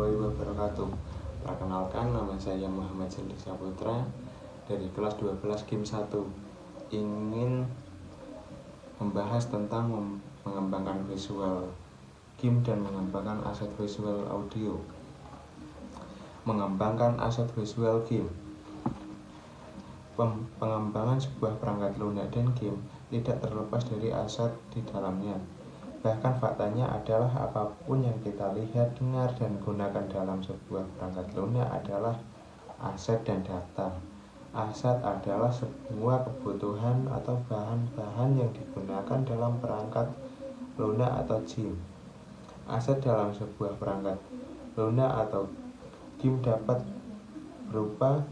warahmatullahi wabarakatuh. Perkenalkan, nama saya Muhammad Sendi Saputra dari kelas 12 GIM 1. Ingin membahas tentang mengembangkan visual GIM dan mengembangkan aset visual audio. Mengembangkan aset visual GIM. Pengembangan sebuah perangkat lunak dan GIM tidak terlepas dari aset di dalamnya. Bahkan faktanya adalah apapun yang kita lihat, dengar, dan gunakan dalam sebuah perangkat lunak adalah aset dan data. Aset adalah sebuah kebutuhan atau bahan-bahan yang digunakan dalam perangkat lunak atau GIM. Aset dalam sebuah perangkat lunak atau GIM dapat berupa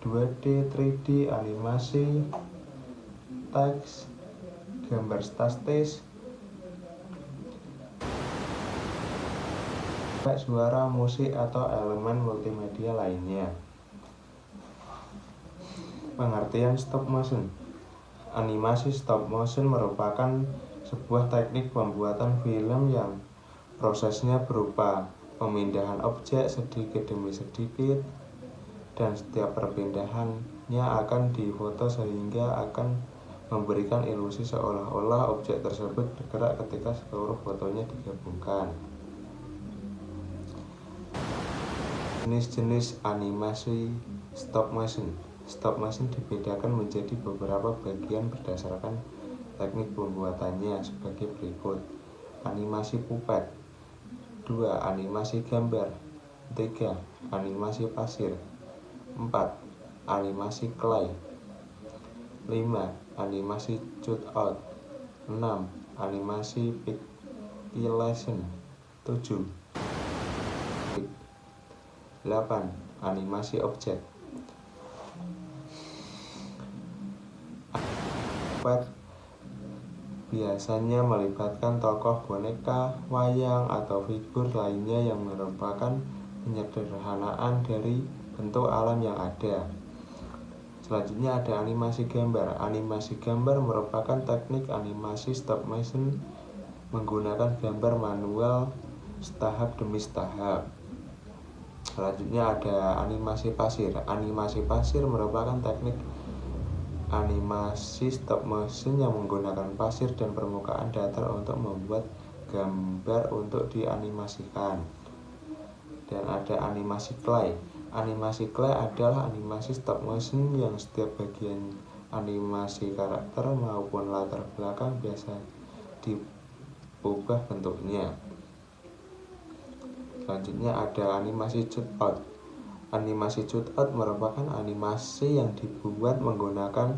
2D, 3D, animasi, teks, gambar statis, suara, musik, atau elemen multimedia lainnya. Pengertian stop motion. Animasi stop motion merupakan sebuah teknik pembuatan film yang prosesnya berupa pemindahan objek sedikit demi sedikit, dan setiap perpindahannya akan difoto sehingga akan memberikan ilusi seolah-olah objek tersebut bergerak ketika seluruh fotonya digabungkan. Jenis-jenis animasi stop motion. Stop motion dibedakan menjadi beberapa bagian berdasarkan teknik pembuatannya sebagai berikut. Animasi puppet. 2. Animasi gambar. 3. Animasi pasir. 4. Animasi clay. 5. Animasi cutout. 6. Animasi pixelation. 7. 8. Animasi objek. 4. Biasanya melibatkan tokoh boneka, wayang, atau figur lainnya yang merupakan penyederhanaan dari bentuk alam yang ada. Selanjutnya ada animasi gambar. Animasi gambar merupakan teknik animasi stop motion menggunakan gambar manual setahap demi setahap. Selanjutnya ada animasi pasir. Animasi pasir merupakan teknik animasi stop motion yang menggunakan pasir dan permukaan datar untuk membuat gambar untuk dianimasikan. Dan ada animasi clay. Animasi clay adalah animasi stop motion yang setiap bagian animasi karakter maupun latar belakang biasa diubah bentuknya. Selanjutnya ada animasi cutout. Animasi cutout merupakan animasi yang dibuat menggunakan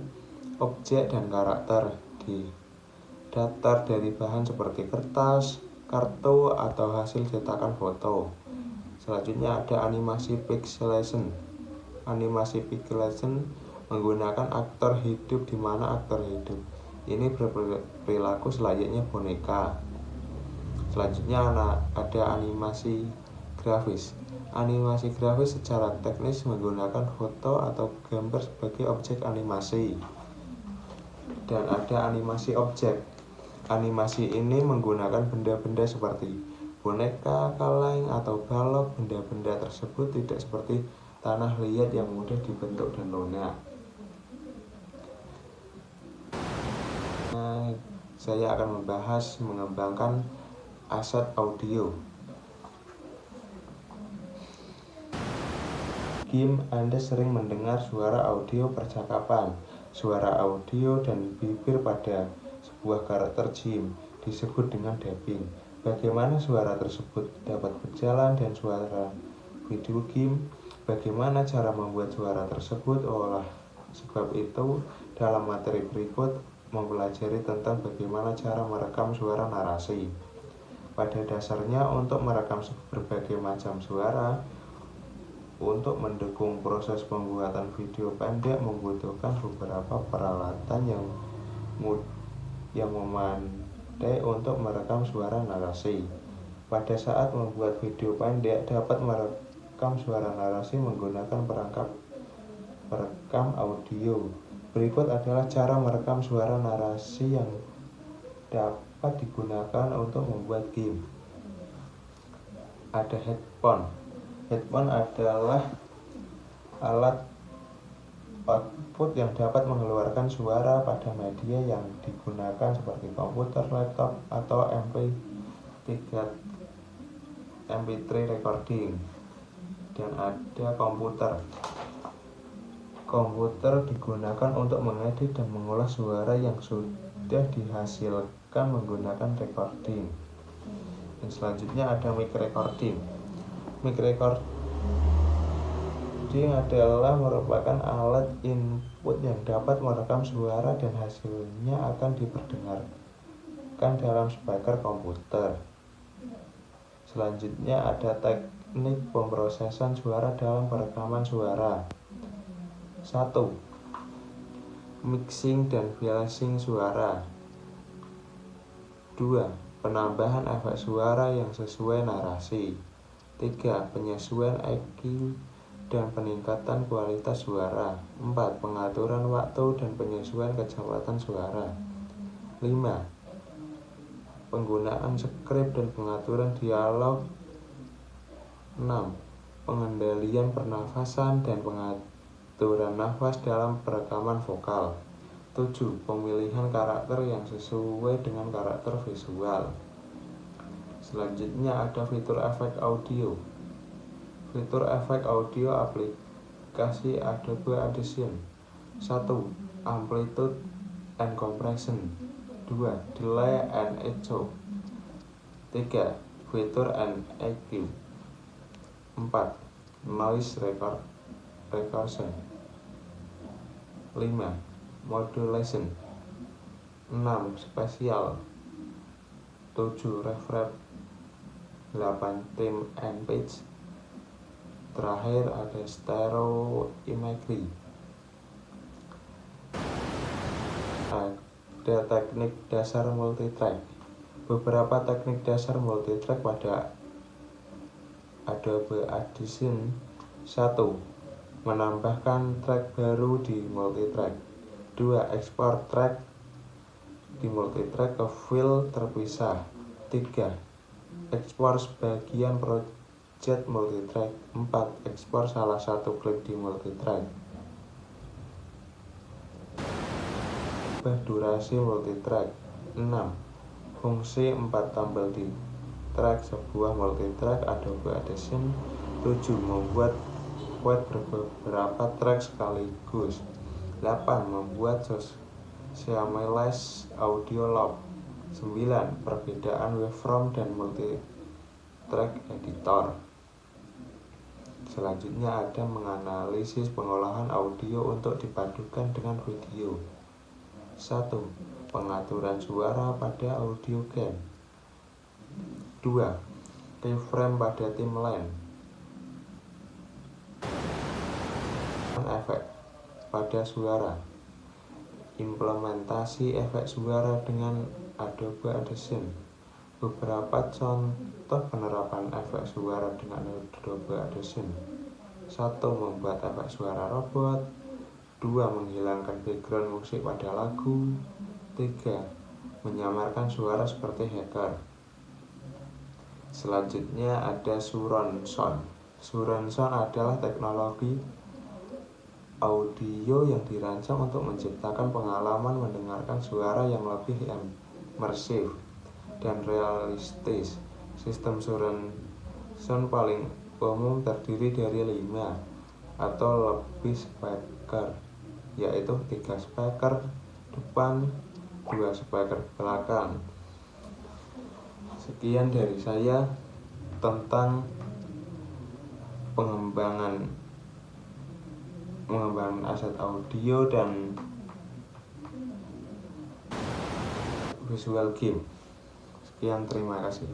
objek dan karakter di datar dari bahan seperti kertas, kartu, atau hasil cetakan foto. Selanjutnya ada animasi pixelation. Animasi pixelation menggunakan aktor hidup, di mana aktor hidup ini berperilaku selayaknya boneka. Selanjutnya ada animasi grafis. Animasi grafis secara teknis menggunakan foto atau gambar sebagai objek animasi. Dan ada animasi objek. Animasi ini menggunakan benda-benda seperti boneka, kaleng, atau balok. Benda-benda tersebut tidak seperti tanah liat yang mudah dibentuk dan lunak. Saya akan membahas mengembangkan aset audio. GIM, Anda sering mendengar suara audio percakapan. Suara audio dan bibir pada sebuah karakter GIM disebut dengan dubbing. Bagaimana suara tersebut dapat berjalan dan suara video GIM? Bagaimana cara membuat suara tersebut? Oleh sebab itu, dalam materi berikut mempelajari tentang bagaimana cara merekam suara narasi. Pada dasarnya, untuk merekam berbagai macam suara untuk mendukung proses pembuatan video pendek membutuhkan beberapa peralatan yang memadai untuk merekam suara narasi. Pada saat membuat video pendek, dapat merekam suara narasi menggunakan perangkat perekam audio. Berikut adalah cara merekam suara narasi yang dapat digunakan untuk membuat GIM. ada headphone. Headphone adalah alat output yang dapat mengeluarkan suara pada media yang digunakan seperti komputer, laptop, atau MP3 recording. Dan ada komputer. Komputer digunakan untuk mengedit dan mengolah suara yang sudah dihasilkan menggunakan recording. Dan selanjutnya ada mic recording. Mic recording adalah merupakan alat input yang dapat merekam suara dan hasilnya akan diperdengarkan dalam speaker komputer. Selanjutnya ada teknik pemrosesan suara dalam perekaman suara. 1. Mixing dan biasing suara. 2. Penambahan efek suara yang sesuai narasi. 3. Penyesuaian EQ dan peningkatan kualitas suara. 4. Pengaturan waktu dan penyesuaian kecepatan suara. 5. Penggunaan skrip dan pengaturan dialog. 6. Pengendalian pernafasan dan pengaturan nafas dalam perekaman vokal. 7. Pemilihan karakter yang sesuai dengan karakter visual. Selanjutnya ada fitur efek audio. Fitur efek audio aplikasi Adobe Audition. 1. Amplitude and compression. 2. Delay and echo. 3. Filter and EQ. 4. Noise reduction. 5. Modulation. 6. Spatial. 7. Reverb. 8. Tone and pitch. Terakhir ada stereo imagery. Ada teknik dasar multitrack. Beberapa teknik dasar multitrack pada Adobe Audition. 1. Menambahkan track baru di multitrack. 2. Ekspor track di multitrack ke file terpisah. 3. Ekspor sebagian project multitrack. 4. Ekspor salah satu klip di multitrack. Durasi multitrack. 6. Fungsi 4 tombol di track sebuah multitrack Adobe Audition. 7. Membuat beberapa track sekaligus. 8. Membuat seamless audio log. 9. Perbedaan waveform dan multitrack editor. Selanjutnya ada menganalisis pengolahan audio untuk dipadukan dengan video. 1. Pengaturan suara pada audio gain. 2. Keyframe pada timeline. Efek pada suara. Implementasi efek suara dengan Adobe Audition. Beberapa contoh penerapan efek suara dengan Adobe Audition. 1. Membuat efek suara robot. 2. Menghilangkan background musik pada lagu. 3. Menyamarkan suara seperti hacker. Selanjutnya ada surround sound. Surround sound adalah teknologi audio yang dirancang untuk menciptakan pengalaman mendengarkan suara yang lebih imersif dan realistis. Sistem surround sound paling umum terdiri dari 5 atau lebih speaker, yaitu 3 speaker depan, 2 speaker belakang. Sekian dari saya tentang pengembangan aset audio dan visual game. Sekian, terima kasih.